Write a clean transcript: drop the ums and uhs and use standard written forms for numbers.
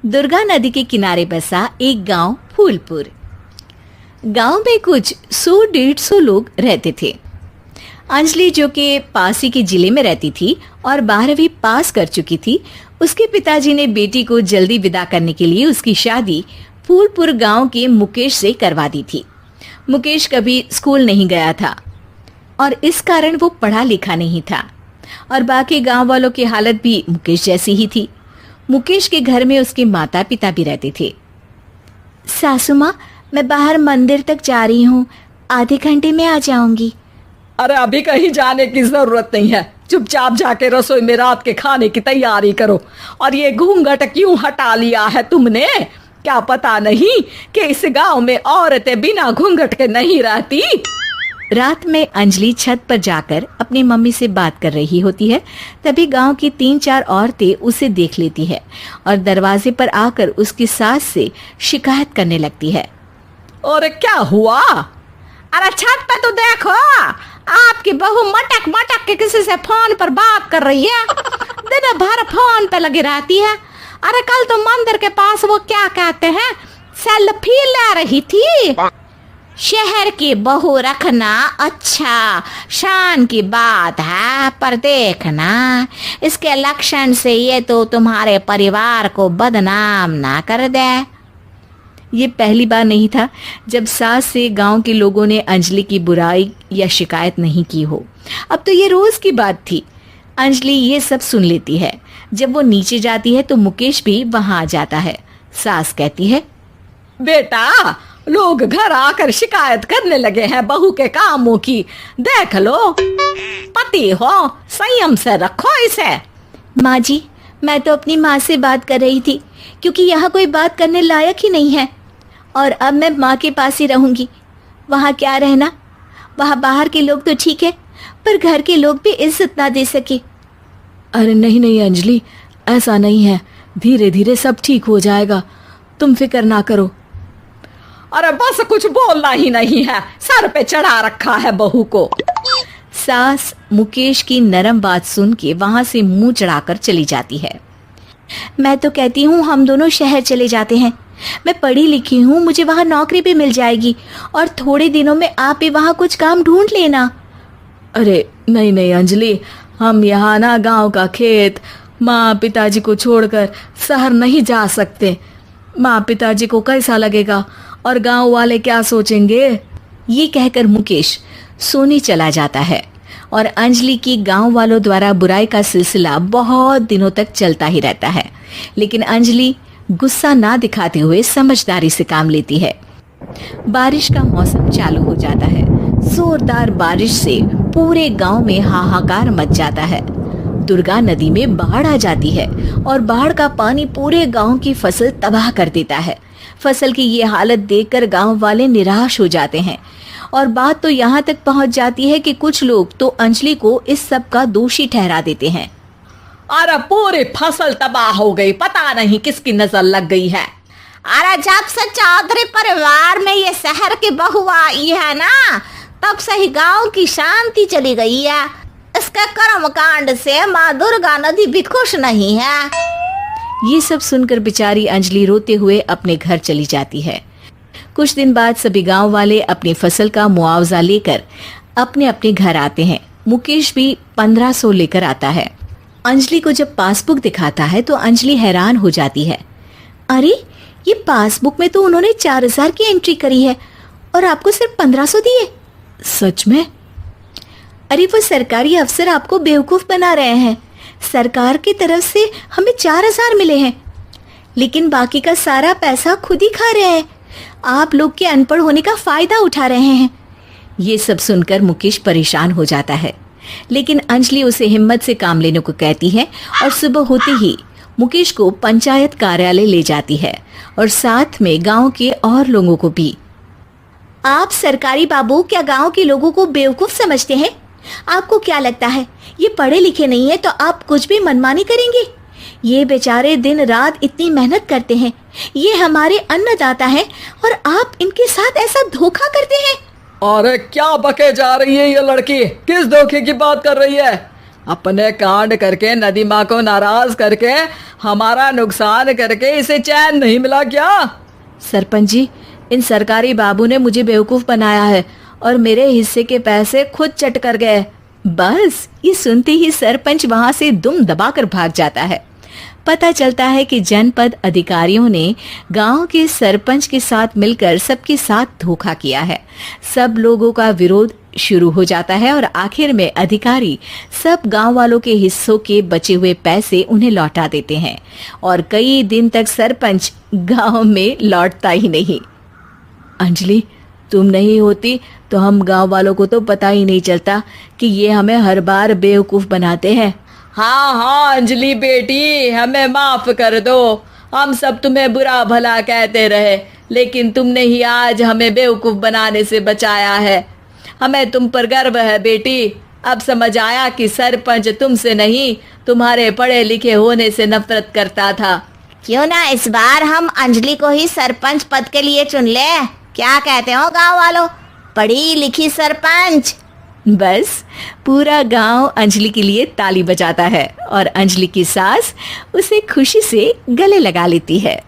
दुर्गा नदी के किनारे बसा एक गांव फूलपुर। गांव में कुछ 100-150 लोग रहते थे। अंजलि, जो कि पास ही के जिले में रहती थी और 12वीं पास कर चुकी थी, उसके पिताजी ने बेटी को जल्दी विदा करने के लिए उसकी शादी फूलपुर गांव के मुकेश से करवा दी थी। मुकेश कभी स्कूल नहीं गया था और इस कारण वो पढ़ा लिखा नहीं था और बाकी गांव वालों की हालत भी मुकेश जैसी ही थी। मुकेश के घर में उसके माता पिता भी रहते थे। सासू माँ, मैं बाहर मंदिर तक जा रही हूँ, आधे घंटे में आ जाऊंगी। अरे अभी कहीं जाने की जरूरत नहीं है, चुपचाप जाके रसोई में रात के खाने की तैयारी करो। और ये घूंघट क्यों हटा लिया है तुमने? क्या पता नहीं कि इस गांव में औरतें बिना घूंघट के नहीं रहती? रात में अंजलि छत पर जाकर अपनी मम्मी से बात कर रही होती है। तभी गांव की 3-4 औरतें उसे देख लेती है और दरवाजे पर आकर उसकी सास से शिकायत करने लगती है। और क्या हुआ? अरे छत पे तो देखो, आपकी बहू मटक मटक के किसी से फोन पर बात कर रही है, दिन भर फोन पे लगी रहती है। अरे कल तो मंदिर के पास वो क्या कहते हैं, सेल्फी ले रही थी। शहर की बहू रखना अच्छा शान की बात है, पर देखना इसके लक्षण से ये तो तुम्हारे परिवार को बदनाम ना कर दे। ये पहली बार नहीं था जब सास से गांव के लोगों ने अंजलि की बुराई या शिकायत नहीं की हो। अब तो ये रोज की बात थी। अंजलि ये सब सुन लेती है। जब वो नीचे जाती है तो मुकेश भी वहां आ जाता है। सास कहती है, बेटा, लोग घर आकर शिकायत करने लगे हैं बहू के कामों की, देख लो। पति हो, संयम से रखो इसे। माँ जी, मैं तो अपनी माँ से बात कर रही थी क्योंकि यहाँ कोई बात करने लायक ही नहीं है और अब मैं माँ के पास ही रहूंगी। वहाँ क्या रहना, वहाँ बाहर के लोग तो ठीक है पर घर के लोग भी इज्जत ना दे सके। अरे नहीं नहीं अंजलि, ऐसा नहीं है, धीरे धीरे सब ठीक हो जाएगा, तुम फिक्र ना करो। अरे बस कुछ बोलना ही नहीं है, सर पे चढ़ा रखा है बहू को। सास मुकेश की नरम बात सुन के वहां से मुंह चढ़ाकर चली जाती है। मैं तो कहती हूँ हम दोनों शहर चले जाते हैं। मैं पढ़ी लिखी हूँ, मुझे वहाँ नौकरी भी मिल जाएगी और थोड़े दिनों में आप भी वहाँ कुछ काम ढूंढ लेना। अरे नहीं नहीं अंजलि, हम यहाँ ना गांव का खेत, माँ पिताजी को छोड़कर शहर नहीं जा सकते। माँ पिताजी को कैसा लगेगा और गांव वाले क्या सोचेंगे? ये कहकर मुकेश सोने चला जाता है और अंजलि की गांव वालों द्वारा बुराई का सिलसिला बहुत दिनों तक चलता ही रहता है। लेकिन अंजलि गुस्सा ना दिखाते हुए समझदारी से काम लेती है। बारिश का मौसम चालू हो जाता है। जोरदार बारिश से पूरे गांव में हाहाकार मच जाता है। दुर्गा नदी में बाढ़ आ जाती है और बाढ़ का पानी पूरे गांव की फसल तबाह कर देता है। फसल की ये हालत देखकर गांव वाले निराश हो जाते हैं और बात तो यहाँ तक पहुँच जाती है कि कुछ लोग तो अंजलि को इस सब का दोषी ठहरा देते हैं। अरे पूरी फसल तबाह हो गई, पता नहीं किसकी नजर लग गई है। अरे जब से चौधरी परिवार में ये शहर की बहू आई है ना, तब से ही गांव की शांति चली गई है। इसके कर्म कांड से माँ दुर्गा नदी भी खुश नहीं है। ये सब सुनकर बेचारी अंजलि रोते हुए अपने घर चली जाती है। कुछ दिन बाद सभी गांव वाले अपनी फसल का मुआवजा लेकर अपने अपने घर आते हैं। मुकेश भी 1500 लेकर आता है। अंजलि को जब पासबुक दिखाता है तो अंजलि हैरान हो जाती है। अरे, ये पासबुक में तो उन्होंने 4000 की एंट्री करी है और आपको सिर्फ 1500 दिए। सच में? अरे वो सरकारी अफसर आपको बेवकूफ बना रहे हैं। सरकार की तरफ से हमें 4000 मिले हैं लेकिन बाकी का सारा पैसा खुद ही खा रहे हैं। आप लोग के अनपढ़ होने का फायदा उठा रहे हैं। ये सब सुनकर मुकेश परेशान हो जाता है लेकिन अंजलि उसे हिम्मत से काम लेने को कहती है और सुबह होते ही मुकेश को पंचायत कार्यालय ले जाती है और साथ में गांव के और लोगों को भी। आप सरकारी बाबू क्या गांव के लोगों को बेवकूफ समझते हैं? आपको क्या लगता है ये पढ़े लिखे नहीं है तो आप कुछ भी मनमानी करेंगे? ये बेचारे दिन रात इतनी मेहनत करते हैं, ये हमारे अन्नदाता हैं और आप इनके साथ ऐसा धोखा करते हैं। अरे क्या बके जा रही है ये लड़की, किस धोखे की बात कर रही है? अपने कांड करके नदी माँ को नाराज करके हमारा नुकसान करके इसे चैन नहीं मिला क्या? सरपंच जी, इन सरकारी बाबू ने मुझे बेवकूफ बनाया है और मेरे हिस्से के पैसे खुद चट कर गए। बस ये सुनते ही सरपंच वहां से दुम दबाकर भाग जाता है। पता चलता है कि जनपद अधिकारियों ने गांव के सरपंच के साथ मिलकर सबके साथ धोखा किया है। सब लोगों का विरोध शुरू हो जाता है और आखिर में अधिकारी सब गांव वालों के हिस्सों के बचे हुए पैसे उन्हें लौटा देते हैं और कई दिन तक सरपंच गांव में लौटता ही नहीं। अंजलि, तुम नहीं होती तो हम गांव वालों को तो पता ही नहीं चलता कि ये हमें हर बार बेवकूफ बनाते हैं। हाँ हाँ अंजलि बेटी, हमें माफ कर दो। हम सब तुम्हें बुरा भला कहते रहे, लेकिन तुमने ही आज हमें बेवकूफ बनाने से बचाया है। हमें तुम पर गर्व है बेटी। अब समझ आया कि सरपंच तुमसे नहीं, तुम्हारे पढ़े लिखे होने से नफरत करता था। क्यों ना इस बार हम अंजलि को ही सरपंच पद के लिए चुन ले? क्या कहते हो गांव वालों? पढ़ी लिखी सरपंच। बस पूरा गांव अंजलि के लिए ताली बजाता है और अंजलि की सास उसे खुशी से गले लगा लेती है।